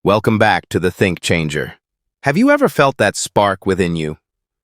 Welcome back to The Think Changer. Have you ever felt that spark within you?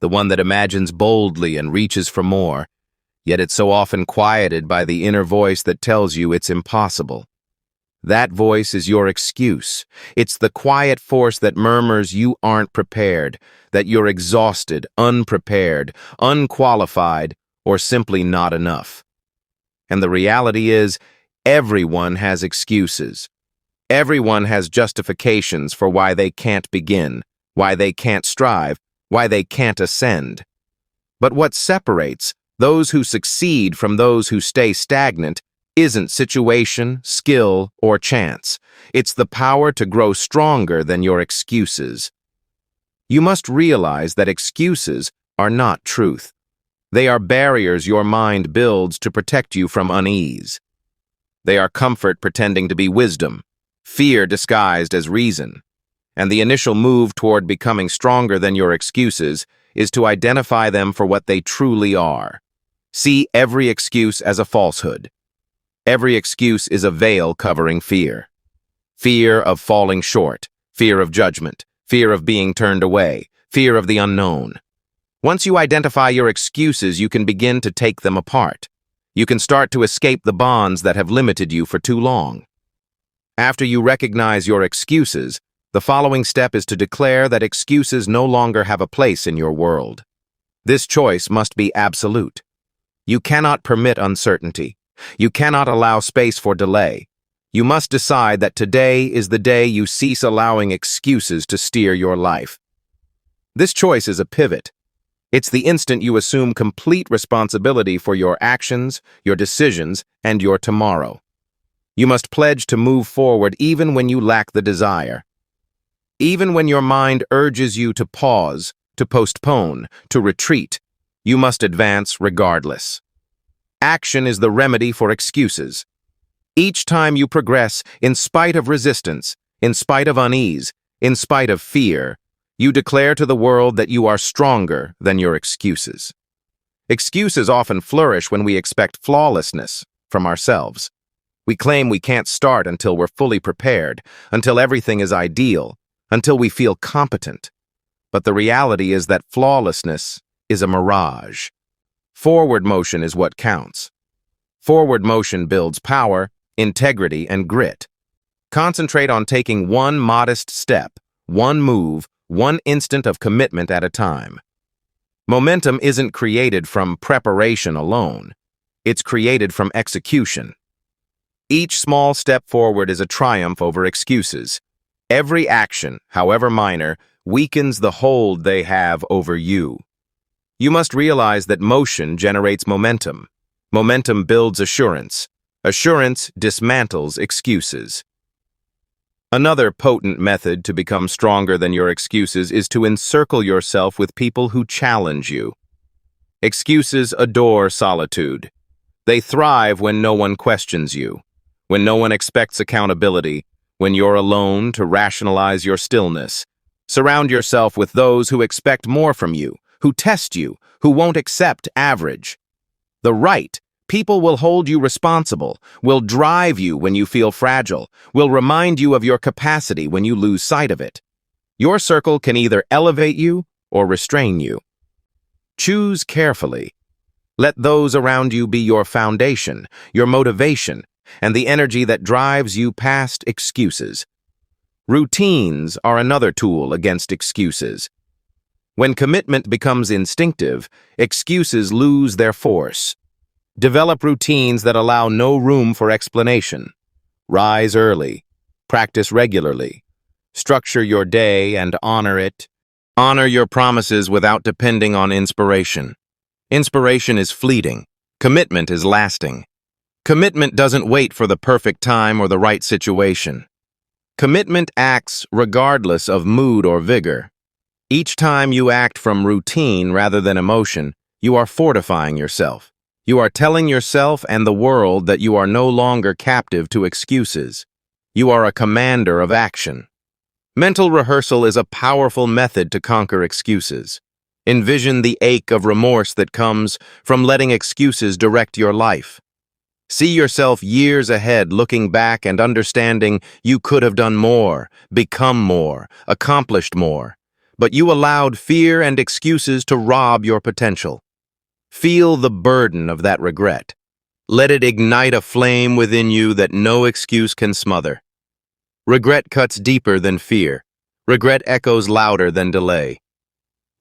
The one that imagines boldly and reaches for more, yet it's so often quieted by the inner voice that tells you it's impossible. That voice is your excuse. It's the quiet force that murmurs you aren't prepared, that you're exhausted, unprepared, unqualified, or simply not enough. And the reality is, everyone has excuses. Everyone has justifications for why they can't begin, why they can't strive, why they can't ascend. But what separates those who succeed from those who stay stagnant isn't situation, skill, or chance. It's the power to grow stronger than your excuses. You must realize that excuses are not truth. They are barriers your mind builds to protect you from unease. They are comfort pretending to be wisdom, fear disguised as reason. And the initial move toward becoming stronger than your excuses is to identify them for what they truly are. See every excuse as a falsehood. Every excuse is a veil covering fear. Fear of falling short, fear of judgment, fear of being turned away, fear of the unknown. Once you identify your excuses, you can begin to take them apart. You can start to escape the bonds that have limited you for too long. After you recognize your excuses, the following step is to declare that excuses no longer have a place in your world. This choice must be absolute. You cannot permit uncertainty. You cannot allow space for delay. You must decide that today is the day you cease allowing excuses to steer your life. This choice is a pivot. It's the instant you assume complete responsibility for your actions, your decisions, and your tomorrow. You must pledge to move forward even when you lack the desire. Even when your mind urges you to pause, to postpone, to retreat, you must advance regardless. Action is the remedy for excuses. Each time you progress, in spite of resistance, in spite of unease, in spite of fear, you declare to the world that you are stronger than your excuses. Excuses often flourish when we expect flawlessness from ourselves. We claim we can't start until we're fully prepared, until everything is ideal, until we feel competent. But the reality is that flawlessness is a mirage. Forward motion is what counts. Forward motion builds power, integrity, and grit. Concentrate on taking one modest step, one move, one instant of commitment at a time. Momentum isn't created from preparation alone. It's created from execution. Each small step forward is a triumph over excuses. Every action, however minor, weakens the hold they have over you. You must realize that motion generates momentum. Momentum builds assurance. Assurance dismantles excuses. Another potent method to become stronger than your excuses is to encircle yourself with people who challenge you. Excuses adore solitude. They thrive when no one questions you, when no one expects accountability, when you're alone to rationalize your stillness. Surround yourself with those who expect more from you, who test you, who won't accept average. The right people will hold you responsible, will drive you when you feel fragile, will remind you of your capacity when you lose sight of it. Your circle can either elevate you or restrain you. Choose carefully. Let those around you be your foundation, your motivation, and the energy that drives you past excuses. Routines are another tool against excuses. When commitment becomes instinctive, excuses lose their force. Develop routines that allow no room for explanation. Rise early. Practice regularly. Structure your day and honor it. Honor your promises without depending on inspiration. Inspiration is fleeting. Commitment is lasting. Commitment doesn't wait for the perfect time or the right situation. Commitment acts regardless of mood or vigor. Each time you act from routine rather than emotion, you are fortifying yourself. You are telling yourself and the world that you are no longer captive to excuses. You are a commander of action. Mental rehearsal is a powerful method to conquer excuses. Envision the ache of remorse that comes from letting excuses direct your life. See yourself years ahead, looking back and understanding you could have done more, become more, accomplished more. But you allowed fear and excuses to rob your potential. Feel the burden of that regret. Let it ignite a flame within you that no excuse can smother. Regret cuts deeper than fear. Regret echoes louder than delay.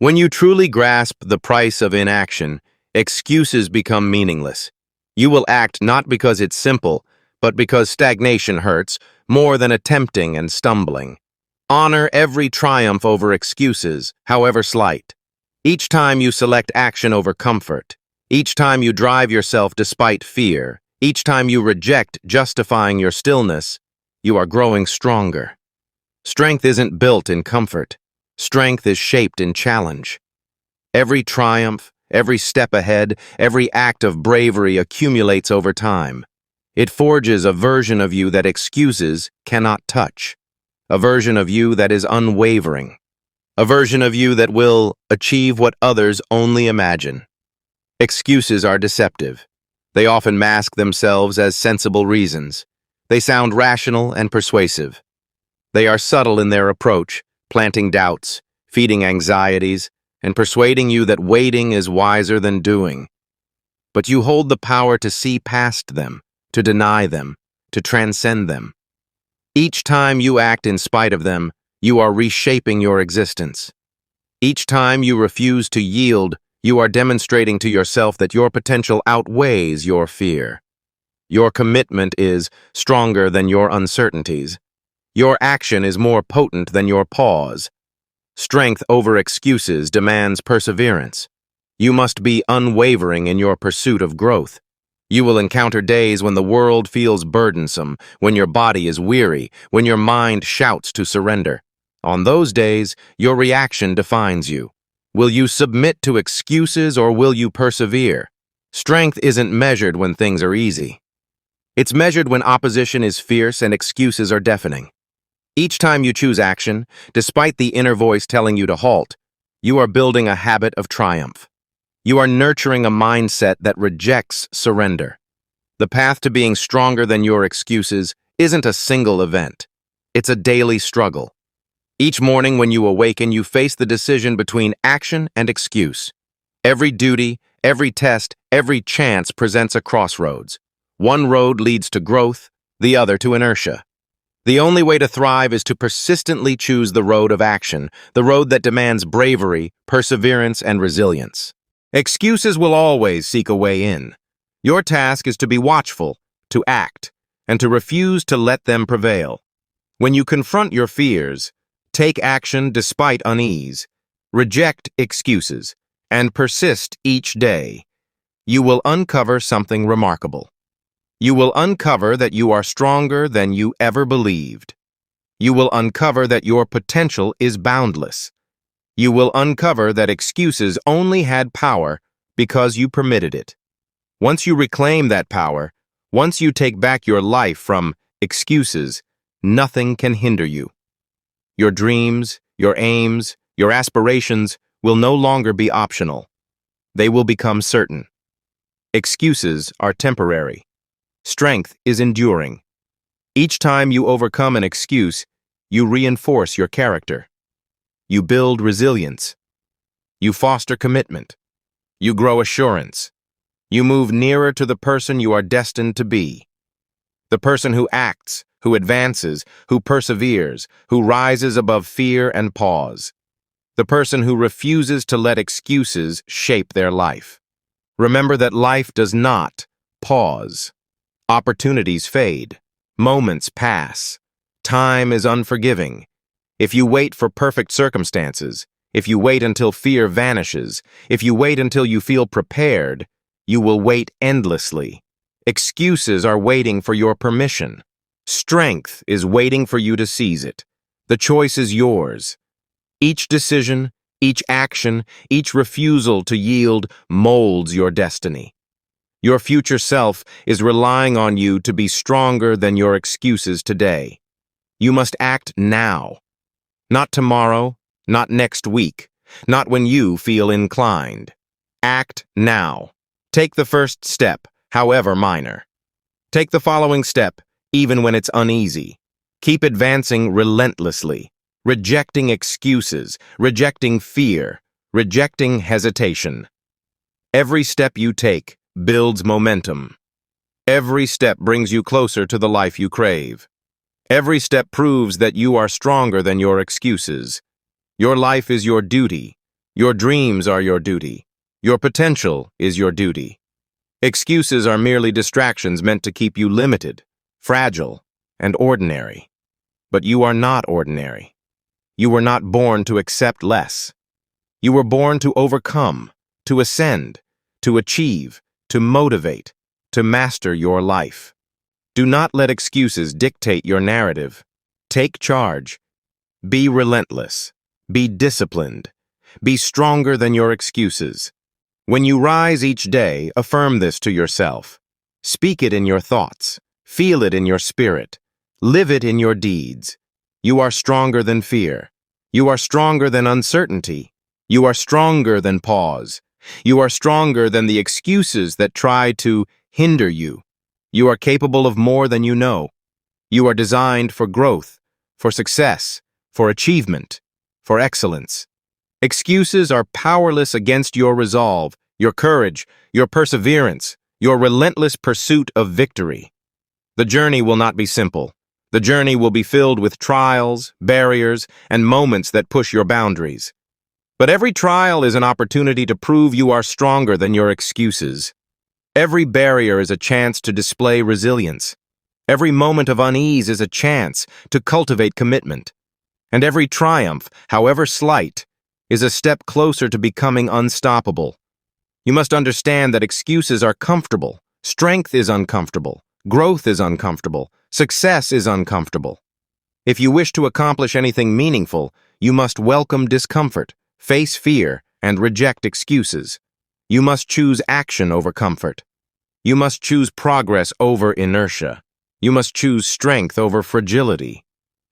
When you truly grasp the price of inaction, excuses become meaningless. You will act not because it's simple, but because stagnation hurts more than attempting and stumbling. Honor every triumph over excuses, however slight. Each time you select action over comfort, each time you drive yourself despite fear, each time you reject justifying your stillness, you are growing stronger. Strength isn't built in comfort. Strength is shaped in challenge. Every triumph, every step ahead, every act of bravery accumulates over time. It forges a version of you that excuses cannot touch, a version of you that is unwavering, a version of you that will achieve what others only imagine. Excuses are deceptive. They often mask themselves as sensible reasons. They sound rational and persuasive. They are subtle in their approach, planting doubts, feeding anxieties, and persuading you that waiting is wiser than doing. But you hold the power to see past them, to deny them, to transcend them. Each time you act in spite of them, you are reshaping your existence. Each time you refuse to yield, you are demonstrating to yourself that your potential outweighs your fear. Your commitment is stronger than your uncertainties. Your action is more potent than your pause. Strength over excuses demands perseverance. You must be unwavering in your pursuit of growth. You will encounter days when the world feels burdensome, when your body is weary, when your mind shouts to surrender. On those days, your reaction defines you. Will you submit to excuses or will you persevere? Strength isn't measured when things are easy. It's measured when opposition is fierce and excuses are deafening. Each time you choose action, despite the inner voice telling you to halt, you are building a habit of triumph. You are nurturing a mindset that rejects surrender. The path to being stronger than your excuses isn't a single event. It's a daily struggle. Each morning when you awaken, you face the decision between action and excuse. Every duty, every test, every chance presents a crossroads. One road leads to growth, the other to inertia. The only way to thrive is to persistently choose the road of action, the road that demands bravery, perseverance, and resilience. Excuses will always seek a way in. Your task is to be watchful, to act, and to refuse to let them prevail. When you confront your fears, take action despite unease, reject excuses, and persist each day, you will uncover something remarkable. You will uncover that you are stronger than you ever believed. You will uncover that your potential is boundless. You will uncover that excuses only had power because you permitted it. Once you reclaim that power, once you take back your life from excuses, nothing can hinder you. Your dreams, your aims, your aspirations will no longer be optional. They will become certain. Excuses are temporary. Strength is enduring. Each time you overcome an excuse, you reinforce your character. You build resilience. You foster commitment. You grow assurance. You move nearer to the person you are destined to be. The person who acts, who advances, who perseveres, who rises above fear and pause. The person who refuses to let excuses shape their life. Remember that life does not pause. Opportunities fade. Moments pass. Time is unforgiving. If you wait for perfect circumstances, if you wait until fear vanishes, if you wait until you feel prepared, you will wait endlessly. Excuses are waiting for your permission. Strength is waiting for you to seize it. The choice is yours. Each decision, each action, each refusal to yield molds your destiny. Your future self is relying on you to be stronger than your excuses today. You must act now. Not tomorrow, not next week, not when you feel inclined. Act now. Take the first step, however minor. Take the following step, even when it's uneasy. Keep advancing relentlessly, rejecting excuses, rejecting fear, rejecting hesitation. Every step you take builds momentum. Every step brings you closer to the life you crave. Every step proves that you are stronger than your excuses. Your life is your duty. Your dreams are your duty. Your potential is your duty. Excuses are merely distractions meant to keep you limited, fragile, and ordinary. But you are not ordinary. You were not born to accept less. You were born to overcome, to ascend, to achieve, to motivate, to master your life. Do not let excuses dictate your narrative. Take charge. Be relentless. Be disciplined. Be stronger than your excuses. When you rise each day, affirm this to yourself. Speak it in your thoughts. Feel it in your spirit. Live it in your deeds. You are stronger than fear. You are stronger than uncertainty. You are stronger than pause. You are stronger than the excuses that try to hinder you. You are capable of more than you know. You are designed for growth, for success, for achievement, for excellence. Excuses are powerless against your resolve, your courage, your perseverance, your relentless pursuit of victory. The journey will not be simple. The journey will be filled with trials, barriers, and moments that push your boundaries. But every trial is an opportunity to prove you are stronger than your excuses. Every barrier is a chance to display resilience. Every moment of unease is a chance to cultivate commitment. And every triumph, however slight, is a step closer to becoming unstoppable. You must understand that excuses are comfortable, strength is uncomfortable, growth is uncomfortable, success is uncomfortable. If you wish to accomplish anything meaningful, you must welcome discomfort, face fear, and reject excuses. You must choose action over comfort. You must choose progress over inertia. You must choose strength over fragility.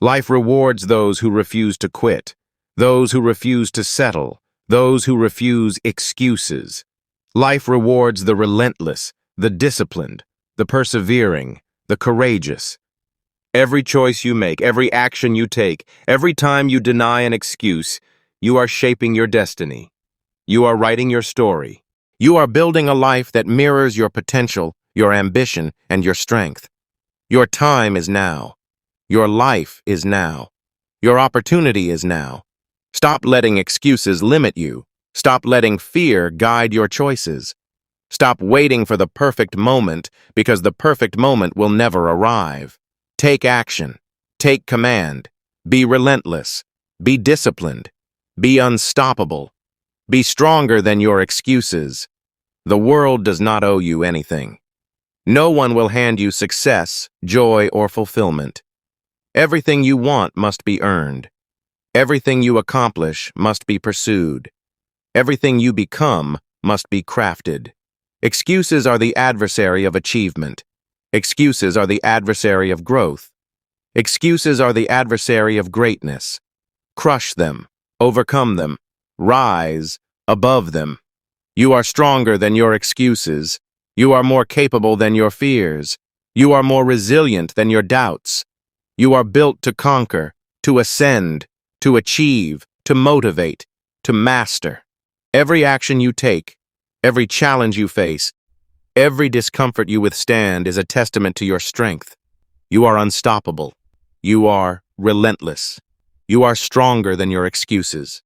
Life rewards those who refuse to quit, those who refuse to settle, those who refuse excuses. Life rewards the relentless, the disciplined, the persevering, the courageous. Every choice you make, every action you take, every time you deny an excuse, you are shaping your destiny. You are writing your story. You are building a life that mirrors your potential, your ambition, and your strength. Your time is now. Your life is now. Your opportunity is now. Stop letting excuses limit you. Stop letting fear guide your choices. Stop waiting for the perfect moment, because the perfect moment will never arrive. Take action. Take command. Be relentless. Be disciplined. Be unstoppable. Be stronger than your excuses. The world does not owe you anything. No one will hand you success, joy, or fulfillment. Everything you want must be earned. Everything you accomplish must be pursued. Everything you become must be crafted. Excuses are the adversary of achievement. Excuses are the adversary of growth. Excuses are the adversary of greatness. Crush them. Overcome them. Rise above them. You are stronger than your excuses. You are more capable than your fears. You are more resilient than your doubts. You are built to conquer, to ascend, to achieve, to motivate, to master. Every action you take, every challenge you face, every discomfort you withstand is a testament to your strength. You are unstoppable. You are relentless. You are stronger than your excuses.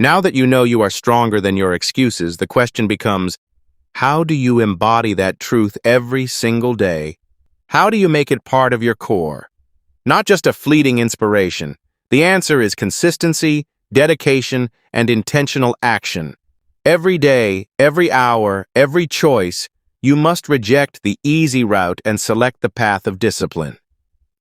Now that you know you are stronger than your excuses, the question becomes, how do you embody that truth every single day? How do you make it part of your core? Not just a fleeting inspiration. The answer is consistency, dedication, and intentional action. Every day, every hour, every choice, you must reject the easy route and select the path of discipline.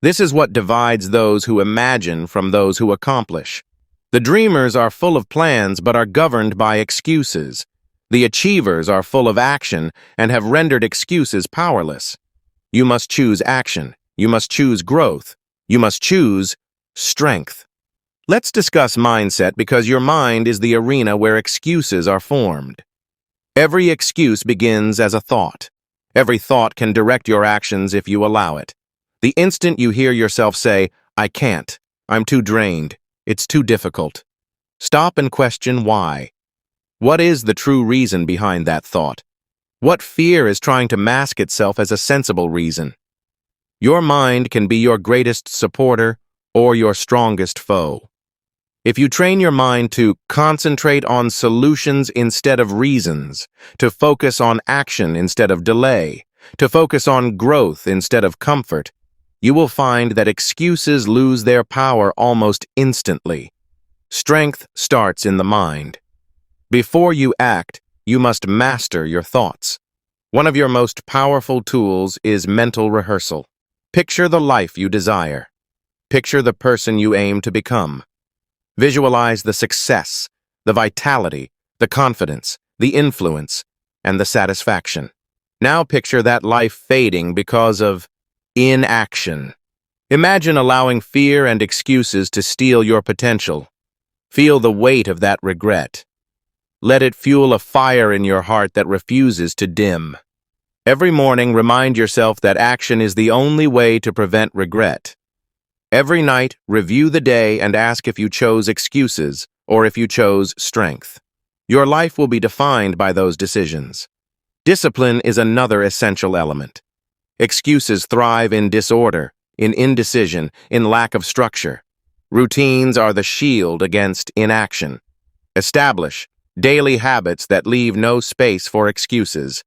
This is what divides those who imagine from those who accomplish. The dreamers are full of plans but are governed by excuses. The achievers are full of action and have rendered excuses powerless. You must choose action. You must choose growth. You must choose strength. Let's discuss mindset, because your mind is the arena where excuses are formed. Every excuse begins as a thought. Every thought can direct your actions if you allow it. The instant you hear yourself say, "I can't, I'm too drained, it's too difficult," stop and question why. What is the true reason behind that thought? What fear is trying to mask itself as a sensible reason? Your mind can be your greatest supporter or your strongest foe. If you train your mind to concentrate on solutions instead of reasons, to focus on action instead of delay, to focus on growth instead of comfort, you will find that excuses lose their power almost instantly. Strength starts in the mind. Before you act, you must master your thoughts. One of your most powerful tools is mental rehearsal. Picture the life you desire. Picture the person you aim to become. Visualize the success, the vitality, the confidence, the influence, and the satisfaction. Now picture that life fading because of inaction. Imagine allowing fear and excuses to steal your potential. Feel the weight of that regret. Let it fuel a fire in your heart that refuses to dim. Every morning, remind yourself that action is the only way to prevent regret. Every night, review the day and ask if you chose excuses or if you chose strength. Your life will be defined by those decisions. Discipline is another essential element. Excuses thrive in disorder, in indecision, in lack of structure. Routines are the shield against inaction. Establish daily habits that leave no space for excuses.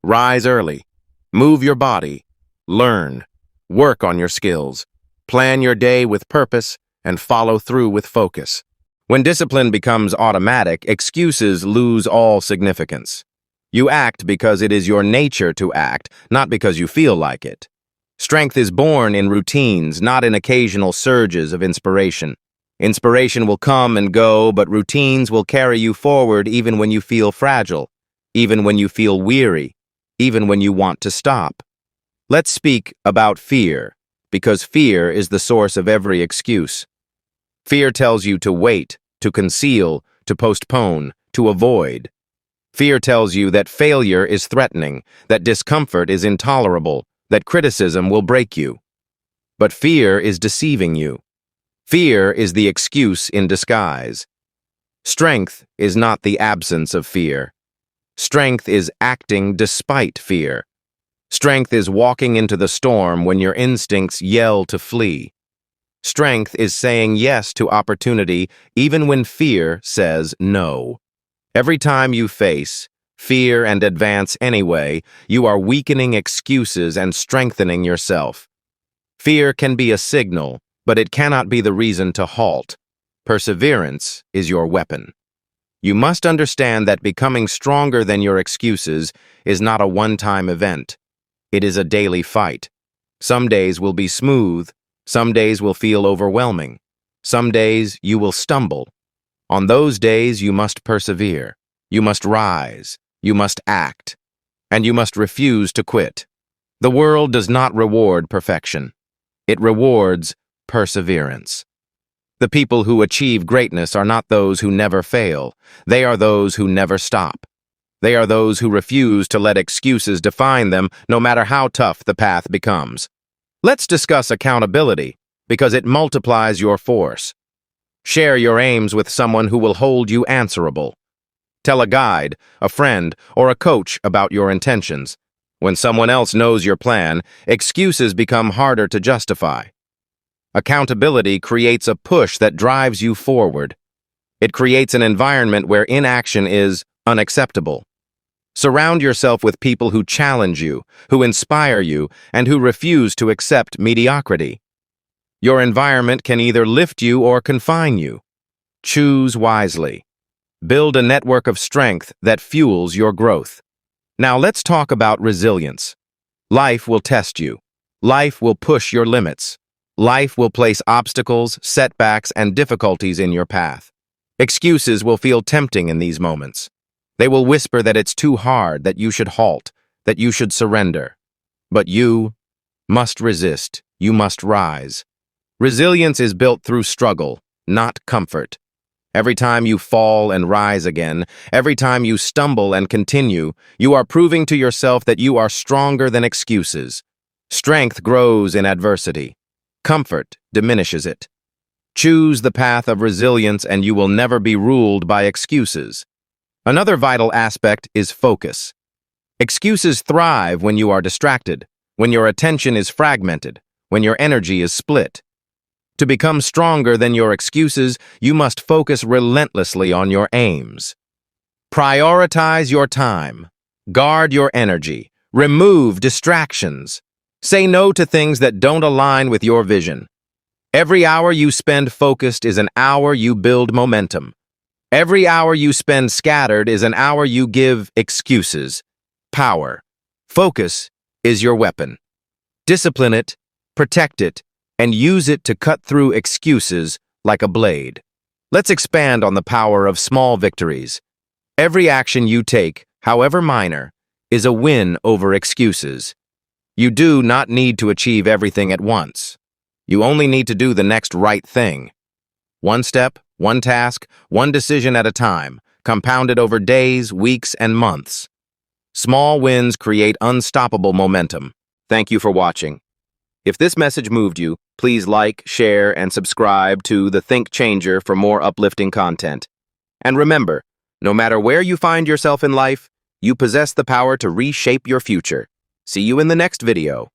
Rise early. Move your body. Learn. Work on your skills. Plan your day with purpose and follow through with focus. When discipline becomes automatic, excuses lose all significance. You act because it is your nature to act, not because you feel like it. Strength is born in routines, not in occasional surges of inspiration. Inspiration will come and go, but routines will carry you forward even when you feel fragile, even when you feel weary, even when you want to stop. Let's speak about fear, because fear is the source of every excuse. Fear tells you to wait, to conceal, to postpone, to avoid. Fear tells you that failure is threatening, that discomfort is intolerable, that criticism will break you. But fear is deceiving you. Fear is the excuse in disguise. Strength is not the absence of fear. Strength is acting despite fear. Strength is walking into the storm when your instincts yell to flee. Strength is saying yes to opportunity even when fear says no. Every time you face fear and advance anyway, you are weakening excuses and strengthening yourself. Fear can be a signal, but it cannot be the reason to halt. Perseverance is your weapon. You must understand that becoming stronger than your excuses is not a one-time event. It is a daily fight. Some days will be smooth. Some days will feel overwhelming. Some days you will stumble. On those days you must persevere. You must rise. You must act. And you must refuse to quit. The world does not reward perfection. It rewards perseverance. The people who achieve greatness are not those who never fail. They are those who never stop. They are those who refuse to let excuses define them, no matter how tough the path becomes. Let's discuss accountability, because it multiplies your force. Share your aims with someone who will hold you answerable. Tell a guide, a friend, or a coach about your intentions. When someone else knows your plan, excuses become harder to justify. Accountability creates a push that drives you forward. It creates an environment where inaction is unacceptable. Surround yourself with people who challenge you, who inspire you, and who refuse to accept mediocrity. Your environment can either lift you or confine you. Choose wisely. Build a network of strength that fuels your growth. Now let's talk about resilience. Life will test you. Life will push your limits. Life will place obstacles, setbacks, and difficulties in your path. Excuses will feel tempting in these moments. They will whisper that it's too hard, that you should halt, that you should surrender. But you must resist. You must rise. Resilience is built through struggle, not comfort. Every time you fall and rise again, every time you stumble and continue, you are proving to yourself that you are stronger than excuses. Strength grows in adversity. Comfort diminishes it. Choose the path of resilience and you will never be ruled by excuses. Another vital aspect is focus. Excuses thrive when you are distracted, when your attention is fragmented, when your energy is split. To become stronger than your excuses, you must focus relentlessly on your aims. Prioritize your time. Guard your energy. Remove distractions. Say no to things that don't align with your vision. Every hour you spend focused is an hour you build momentum. Every hour you spend scattered is an hour you give excuses power. Focus is your weapon. Discipline it, protect it, and use it to cut through excuses like a blade. Let's expand on the power of small victories. Every action you take, however minor, is a win over excuses. You do not need to achieve everything at once. You only need to do the next right thing. One step, one task, one decision at a time, compounded over days, weeks, and months. Small wins create unstoppable momentum. Thank you for watching. If this message moved you, please like, share, and subscribe to The Think Changer for more uplifting content. And remember, no matter where you find yourself in life, you possess the power to reshape your future. See you in the next video.